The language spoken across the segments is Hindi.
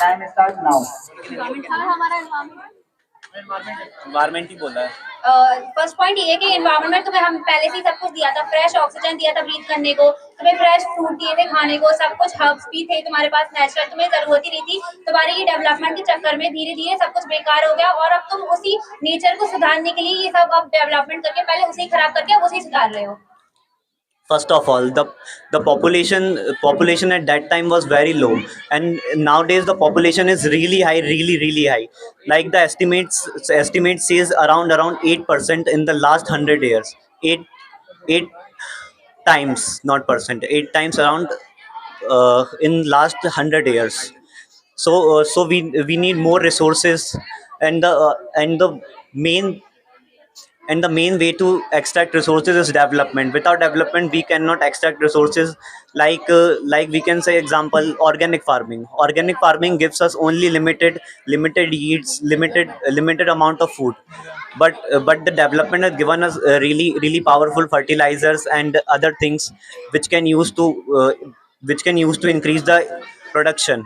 Time start now. एनवायरमेंट ही बोला है। फर्स्ट पॉइंट ये है कि एनवायरनमेंट तुम्हें हम पहले से ही सब कुछ दिया था, फ्रेश ऑक्सीजन दिया था ब्रीथ करने को, तुम्हें फ्रेश फ्रूट दिए थे खाने को, सब कुछ हर्ब्स भी थे तुम्हारे पास नेचुरल, तुम्हें जरूरत ही नहीं थी। तुम्हारे ये डेवलपमेंट के चक्कर में धीरे धीरे सब कुछ बेकार हो गया और अब तुम उसी नेचर को सुधारने के लिए ये सब अब डेवलपमेंट करके पहले उसे खराब करके अब उसे सुधार रहे हो। First of all, the population at that time was very low, and nowadays the population is really high, really high. Like the estimate says around 8% in the last 100 years. Eight times, not percent, 8 times around in last 100 years. So we need more resources, and the main main way to extract resources is development. Without development we cannot extract resources. Like we can say example, organic farming gives us only limited yields, limited amount of food, but the development has given us really powerful fertilizers and other things which can use to increase the production.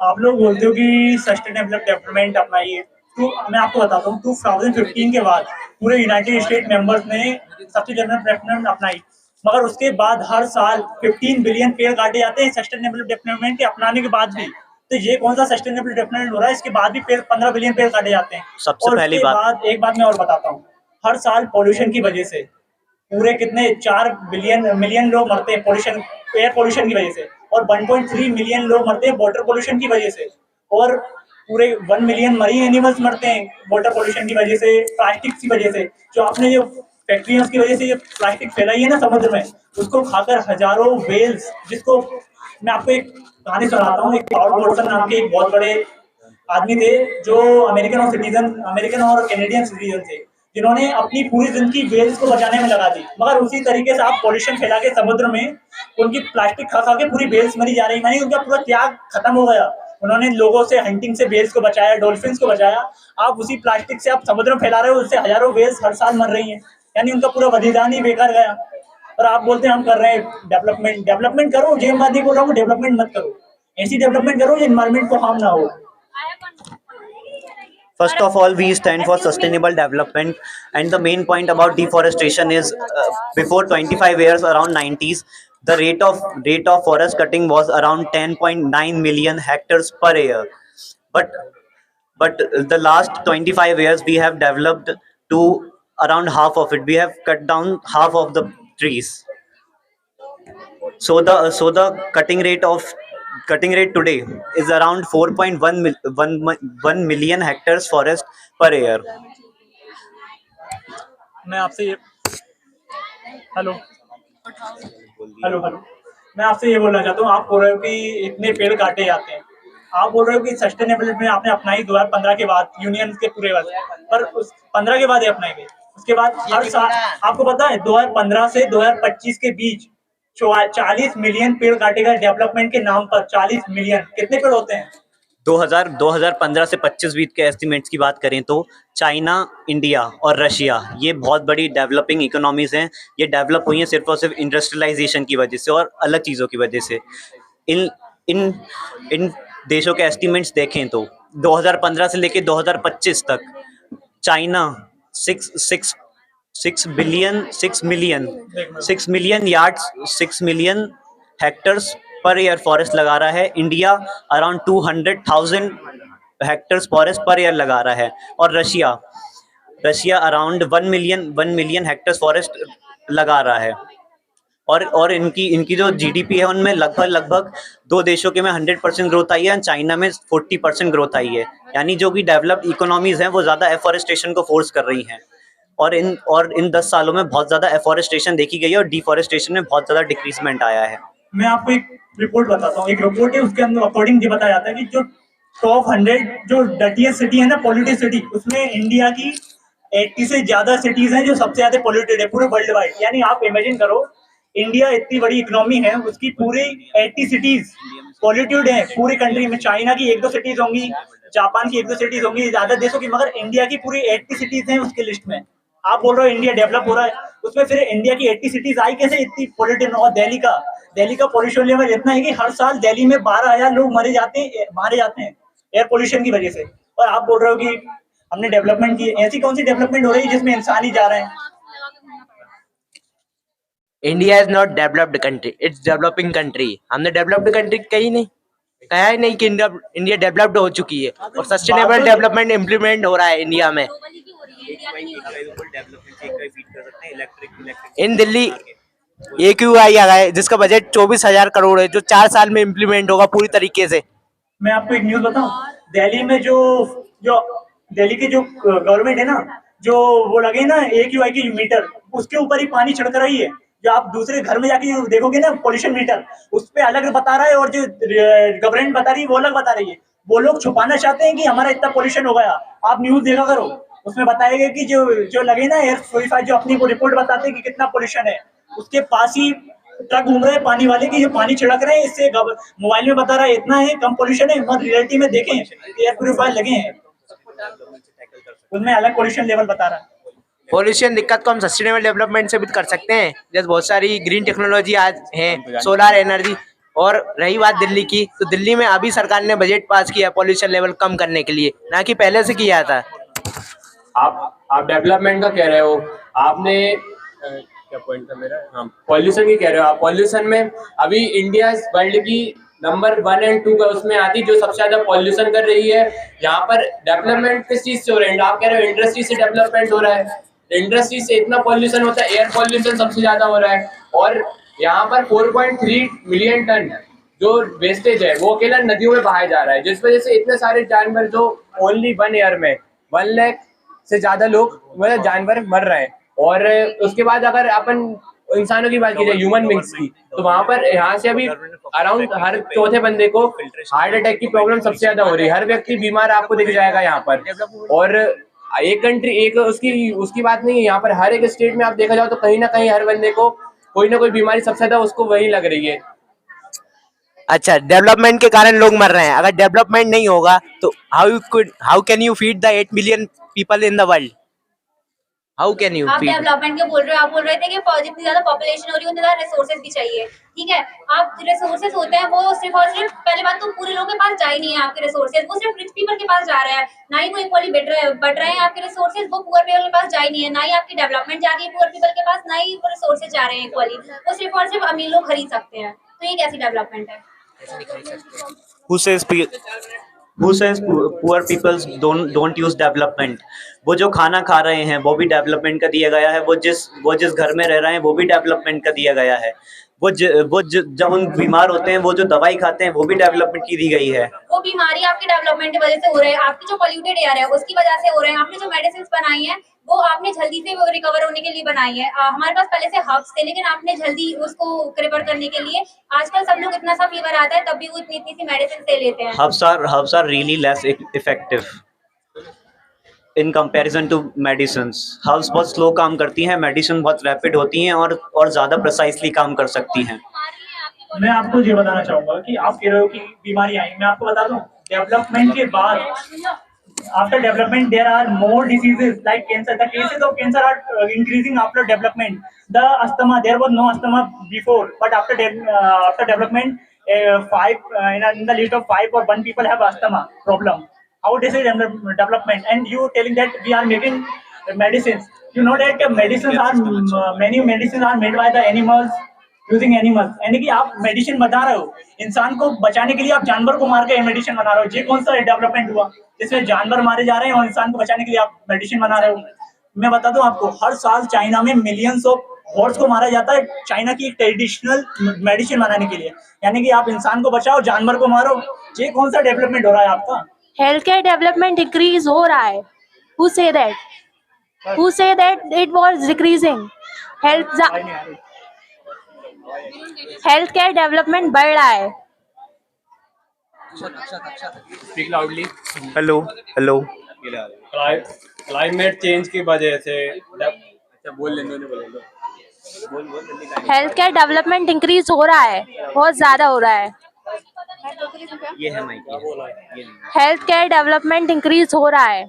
आप लोग बोलते हो कि सस्टेनेबल डेवलपमेंट अपनाइए, तो मैं आपको बताता हूँ 2015 के बाद पूरे यूनाइटेड स्टेट मेंबर्स ने सस्टेनेबल डेवलपमेंट अपनाई, मगर उसके बाद हर साल 15 बिलियन पेड़ काटे जाते हैं सस्टेनेबल डेवलपमेंट के अपनाने के बाद भी। तो ये कौन सा सस्टेनेबल डेवलपमेंट हो रहा है? इसके बाद भी पेड़ 15 बिलियन पेड़ काटे जाते हैं। सबसे पहली बात, एक बात मैं और बताता हूँ, हर साल पॉल्यूशन की वजह से पूरे कितने 4 मिलियन लोग मरते हैं पॉल्यूशन, एयर पॉल्यूशन की वजह से, और 1.3 मिलियन लोग मरते हैं वाटर पॉल्यूशन की वजह से, और पूरे 1 मिलियन मरीन एनिमल्स मरते हैं वाटर पॉल्यूशन की वजह से, प्लास्टिक की वजह से। जो आपने जो फैक्ट्रियों की वजह से ये प्लास्टिक फैलाई है ना समुद्र में, उसको खाकर हजारों वेल्स, जिसको मैं आपको एक कहानी सुनाता हूँ। एक पॉल वॉटसन नाम के एक बहुत बड़े आदमी थे जो अमेरिकन और कैनेडियन सिटीजन थे, जिन्होंने अपनी पूरी जिंदगी वेल्स को बचाने में लगा दी। मगर उसी तरीके से आप पॉल्यूशन फैला के समुद्र में उनकी प्लास्टिक खा खा के पूरी वेल्स मरी जा रही, मानी उनका पूरा त्याग खत्म हो गया। उन्होंने लोगों से हंटिंग से वेल्स को बचाया, डॉल्फिन्स को बचाया, आप उसी प्लास्टिक से आप समुद्र में फैला रहे हो, उससे हजारों वेल्स हर साल मर रही हैं, यानी उनका पूरा बलिदान ही बेकार गया। और आप बोलते हैं हम कर रहे हैं डेवलपमेंट करो, ये बात नहीं बोल रहा हूँ डेवलपमेंट मत करो, ऐसी डेवलपमेंट करो जो एनवायरमेंट को हार्म ना हो। First of all, we stand for sustainable development, and the main point about deforestation is before 25 years, around 90s, the rate of forest cutting was around 10.9 million hectares per year. But the last 25 years we have developed to around half of it. We have cut down half of the trees. So the cutting rate today is around 4.1 million hectares forest per year. मैं आपसे ये हेलो मैं आपसे ये बोलना चाहता हूँ, आप बोल रहे हो कि इतने पेड़ काटे जाते हैं, आप बोल रहे हो कि सस्टेनेबल में आपने अपनाई 2015 के बाद, यूनियन के पूरे बाद, पर उस 15 के बाद ही अपनाई गई। उसके बाद हर साल आपको पता है 2015 से 2025 के बीच 40 मिलियन पेड़ काटे गए डेवलपमेंट के नाम पर। 40 मिलियन कितने पेड़ होते हैं? 2015 से 25 बीत के एस्टिमेट्स की बात करें तो चाइना, इंडिया और रशिया, ये बहुत बड़ी डेवलपिंग इकोनॉमीज हैं। ये डेवलप हुई हैं सिर्फ और सिर्फ इंडस्ट्रियलाइजेशन की वजह से और अलग चीज़ों की वजह से। इन देशों के एस्टिमेट्स देखें तो 2015 से लेकर 2025 तक China 6 million hectares per year forest लगा रहा है। India around 200,000 hectares forest per year लगा रहा है, और Russia around 1 million hectares forest लगा रहा है। और इनकी जो जीडीपी है उनमें लगभग दो देशों के में 100% ग्रोथ आई है, और चाइना में 40% ग्रोथ आई है। यानी जो भी डेवलप्ड इकोनॉमीज हैं वो ज़्यादा एफॉरेस्टेशन को फोर्स कर रही हैं, और इन 10 सालों में बहुत ज़्यादा एफॉरेस्टेशन देखी गई है और डिफॉरेस्टेशन में बहुत ज़्यादा डिक्रीजमेंट आया है। मैं आपको एक रिपोर्ट बताता हूँ। एक रिपोर्ट है, उसके अंदर अकॉर्डिंग ये बताया जाता है कि जो टॉप 100 जो डर्टीएस्ट सिटी है ना, पॉल्यूटेड सिटी, उसमें इंडिया की 80 से ज्यादा सिटीज हैं जो सबसे ज्यादा पॉल्यूटेड है पूरे वर्ल्ड वाइड। यानी आप इमेजिन करो, इंडिया इतनी बड़ी इकोनॉमी है, उसकी पूरी 80 सिटीज पॉल्यूटेड है पूरी कंट्री में। चाइना की 1-2 सिटीज होंगी, जापान की 1-2 सिटीज होंगी, ज्यादा देशों की, मगर इंडिया की पूरी 80 सिटीज हैं उसके लिस्ट में। आप बोल रहे हो इंडिया डेवलप हो रहा है, उसमें फिर इंडिया की 80 सिटीज आई कैसे इतनी पोल्यूशन? और दिल्ली का पोल्यूशन लेवल इतना है कि हर साल दिल्ली में 12,000 लोग मारे जाते हैं एयर पोल्यूशन की वजह से। और आप बोल रहे हो कि हमने डेवलपमेंट की। ऐसी कौन सी डेवलपमेंट हो रही है जिसमें इंसान ही जा रहे हैं? India is not developed country, it's developing country. हमने डेवलप्ड कंट्री कही नहीं, कहा ही नहीं कि इंडिया डेवलप्ड हो चुकी है, और सस्टेनेबल डेवलपमेंट इम्प्लीमेंट हो रहा है इंडिया में। इन दिल्ली AQI आ गया है जिसका बजट 24,000 करोड़ है, जो 4 साल में इम्प्लीमेंट होगा पूरी तरीके से। मैं आपको एक न्यूज बताऊं, दिल्ली में जो जो दिल्ली की जो गवर्नमेंट है ना, जो वो लगे ना AQI की मीटर, उसके ऊपर ही पानी छिड़क रही है। जो आप दूसरे घर में जाके देखोगे ना पोल्यूशन मीटर, उस पे अलग बता रहा है, और जो गवर्नमेंट बता रही है वो अलग बता रही है। वो लोग छुपाना चाहते हैं कि हमारा इतना पोल्यूशन हो गया। आप न्यूज देखा करो, उसमें बताएगा कि जो जो लगे ना एयर प्योरीफायर, जो अपनी रिपोर्ट बताते हैं कि कितना पोल्यूशन है, उसके पास ही ट्रक घूम रहे हैं पानी वाले की, ये पानी छिड़क रहे हैं। इससे मोबाइल में बता रहा है इतना है कम पोल्यूशन है, मगर रियलिटी में देखें एयर प्योरीफायर लगे हैं, उनमें अलग पोल्यूशन लेवल बता रहा है। पॉल्यूशन दिक्कत को हम सस्टेनेबल डेवलपमेंट से भी कर सकते हैं, जैसे बहुत सारी ग्रीन टेक्नोलॉजी आज है, सोलर एनर्जी। और रही बात दिल्ली की, तो दिल्ली में अभी सरकार ने बजट पास किया पॉल्यूशन लेवल कम करने के लिए, ना कि पहले से किया था। आप डेवलपमेंट का कह रहे हो, आपने क्या पॉइंट था मेरा? हाँ, पॉल्यूशन की कह रहे हो आप। पॉल्यूशन में अभी इंडिया वर्ल्ड की नंबर 1 और 2 का उसमें आती, जो सबसे ज्यादा पॉल्यूशन कर रही है। यहाँ पर डेवलपमेंट किस चीज से हो रहा है? आप कह रहे हो इंडस्ट्री से डेवलपमेंट हो रहा है, इंडस्ट्री से इतना पॉल्यूशन होता है, एयर पॉल्यूशन सबसे ज्यादा हो रहा है। और यहाँ पर 4.3 मिलियन टन जो वेस्टेज है वो अकेला नदियों में बहाया जा रहा है, जिस वजह से इतने सारे जानवर, जो ओनली 1 ईयर में 1 लाख से ज्यादा लोग मतलब जानवर मर रहे हैं। और उसके बाद अगर अपन इंसानों की बात की जाए, ह्यूमन बींग्स की, तो वहां पर यहाँ से अभी अराउंड हर चौथे बंदे को हार्ट अटैक की प्रॉब्लम सबसे ज्यादा हो रही है। हर व्यक्ति बीमार आपको दिख जाएगा यहाँ पर। और एक कंट्री, एक उसकी बात नहीं है, यहाँ पर हर एक स्टेट में आप देखा जाओ तो कहीं ना कहीं हर बंदे को कोई ना कोई बीमारी सबसे ज्यादा उसको वही लग रही है। अच्छा, डेवलपमेंट के कारण लोग मर रहे हैं, अगर डेवलपमेंट नहीं होगा तो how can you feed the 8 billion people in the world? How can you आप फीड? डेवलपमेंट के बोल रहे हो, आप बोल रहे थे कि जितनी ज्यादा पॉपुलेशन हो रही है उतने ज्यादा रिसोर्सेज भी चाहिए। ठीक है, आप रिसोर्सेज होते हैं वो सिर्फ और सिर्फ, पहली बात तो पूरे लोगों के पास जा ही नहीं है आपके रिसोर्सेज, वो सिर्फ रिच पीपल के पास जा रहा है। ना ही वो इक्वली बढ़ रहे हैं आपके रिसोर्सेज, वो पुअर पीपल के पास जा ही नहीं है। ना ही आपकी डेवलपमेंट जा रही है पुअर पीपल के पास, ना ही वो रिसोर्सेज जा रहे हैं इक्वली, वो सिर्फ और सिर्फ अमीर लोग खरीद सकते हैं। तो ये कैसी डेवलपमेंट है? who says poor peoples don't use development? वो जो खाना खा रहे हैं वो भी डेवलपमेंट का दिया गया है, वो जिस घर में रह रहे हैं वो भी डेवलपमेंट का दिया गया है, जब उन बीमार होते हैं वो जो दवाई खाते हैं वो भी डेवलपमेंट की दी गई है। वो बीमारी आपकी डेवलपमेंट की वजह से हो रहे हैं, आपकी जो पॉल्यूटेड एयर है उसकी वजह से हो रहे हैं। आपने जो मेडिसिन बनाई है वो आपने जल्दी से रिकवर होने के लिए बनाई है। हमारे पास पहले से हर्ब्स थे, लेकिन आपने जल्दी उसको रिकवर करने के लिए, आजकल सब लोग इतना सा फीवर आता है तब भी वो इतनी इतनी सी मेडिसिन ले लेते हैं। Herbs are really less effective in comparison to medicines. Herbs बहुत स्लो काम करती हैं, मेडिसिन बहुत रैपिड होती हैं और ज़्यादा प्रिसाइसली काम कर सकती हैं। मैं आपको ये बताना चाहूंगा कि आप कह रहे हो कि बीमारी आई, मैं आपको बता दूं डेवलपमेंट के बाद, after development there are more diseases like cancer. The cases of cancer are increasing after development. The asthma, there was no asthma before, but after development, in the list of 5 or 1 people have asthma problem. How this is development? And you telling that we are making medicines. You know that many medicines are made by the animals, using animals, यानी कि आप मेडिसिन बता रहे हो इंसान को बचाने के लिए, आप जानवर को मार के मेडिसिन बना रहे हो। ये कौन सा डेवलपमेंट हुआ जिसमें जानवर मारे जा रहे हैं और इंसान को बचाने के लिए आप मेडिसिन बना रहे हो? मैं बता दूं आपको, हर साल चाइना में मिलियंस ऑफ हॉर्स को मारा जाता है चाइना की ट्रेडिशनल मेडिसिन बनाने के लिए। यानी कि आप इंसान को बचाओ, जानवर को मारो। ये कौन सा डेवलपमेंट हो रहा है आपका? हेल्थ केयर डेवलपमेंट डिक्रीज हो रहा है। Who say that it was decreasing? Health care development बढ़ रहा है। Speak loudly. Hello climate change की वजह से, अच्छा बोल लेने बोल हेल्थ केयर डेवलपमेंट इंक्रीज हो रहा है, बहुत ज्यादा हो रहा है। ये है mic. Health care development increase हो रहा है।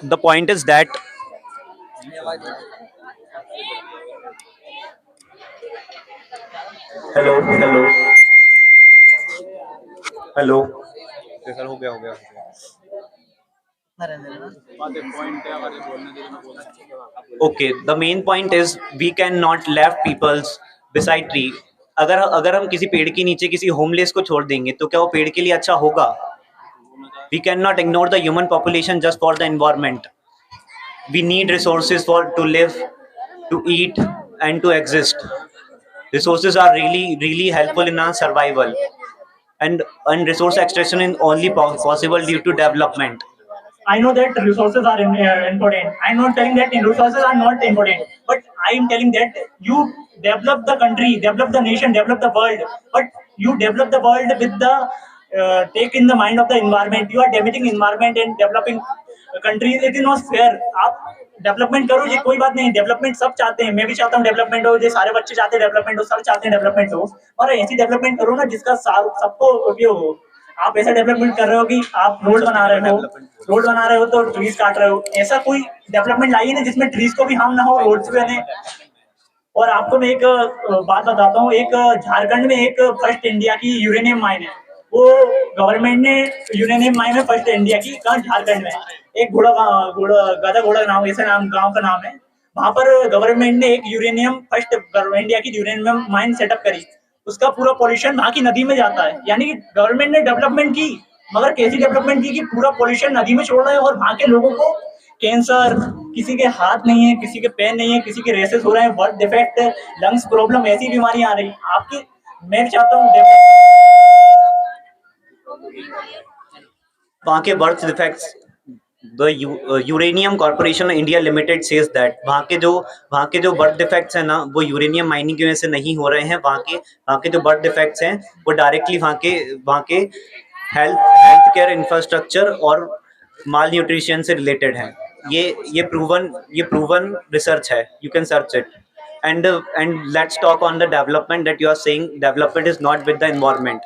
The point is that hello, hello, hello. Okay, the main point is we cannot left peoples beside tree. अगर अगर हम किसी पेड़ के नीचे किसी होमलेस को छोड़ देंगे तो क्या वो पेड़ के लिए अच्छा होगा? We cannot ignore the human population just for the environment. We need resources for to live, to eat, and to exist. Resources are really helpful in our survival, and resource extraction is only possible due to development. I know that resources are important. I'm not telling that resources are not important, but I am telling that you develop the country, develop the nation, develop the world, but you develop the world with the take in the mind of the environment. You are damaging environment and developing countries. It is not fair. आप डेवलपमेंट करो, ये कोई बात नहीं, डेवलपमेंट सब चाहते हैं, मैं भी चाहता हूँ डेवलपमेंट हो, ये सारे बच्चे चाहते हैं डेवलपमेंट हो, सब चाहते हैं डेवलपमेंट हो, और ऐसी डेवलपमेंट करो ना जिसका सबको उपयोग हो। आप ऐसा डेवलपमेंट कर रहे हो कि आप रोड बना रहे हो तो ट्रीज काट रहे हो, ऐसा कोई डेवलपमेंट लाइए ना जिसमें ट्रीज को भी हार्म ना हो, रोड्स पे बने। और आपको मैं एक बात बताता हूँ, एक झारखंड में एक फर्स्ट इंडिया की यूरेनियम माइन है, वो गवर्नमेंट ने यूरेनियम माइन में फर्स्ट इंडिया की, कहाँ, झारखंड में, एक गदा घोड़ा नाम, ऐसा नाम गांव का नाम है, वहां पर गवर्नमेंट ने एक यूरेनियम फर्स्ट इंडिया की यूरेनियम माइन सेटअप करी, उसका पूरा पॉल्यूशन वहां की नदी में जाता है। यानी कि गवर्नमेंट ने डेवलपमेंट की, मगर कैसी डेवलपमेंट की कि पूरा पॉल्यूशन नदी में छोड़ रहे हैं, और वहां के लोगों को कैंसर, किसी के हाथ नहीं है, किसी के पैर नहीं है, किसी के रेसेस हो रहे हैं, बर्थ डिफेक्ट, लंग्स प्रॉब्लम, ऐसी बीमारियां आ रही आपकी। मैं भी चाहता हूँ वहाँ के birth defects, the uranium corporation India limited says that वहाँ के जो बर्थ डिफेक्ट्स हैं ना, वो यूरेनियम माइनिंग की वजह से नहीं हो रहे हैं। वहाँ के जो बर्थ डिफेक्ट्स हैं वो डायरेक्टली वहाँ के हेल्थ केयर इंफ्रास्ट्रक्चर और माल न्यूट्रिशन से रिलेटेड हैं। ये प्रूवन रिसर्च है, you can search it. and let's talk on the development that you are saying. Development is not with the environment.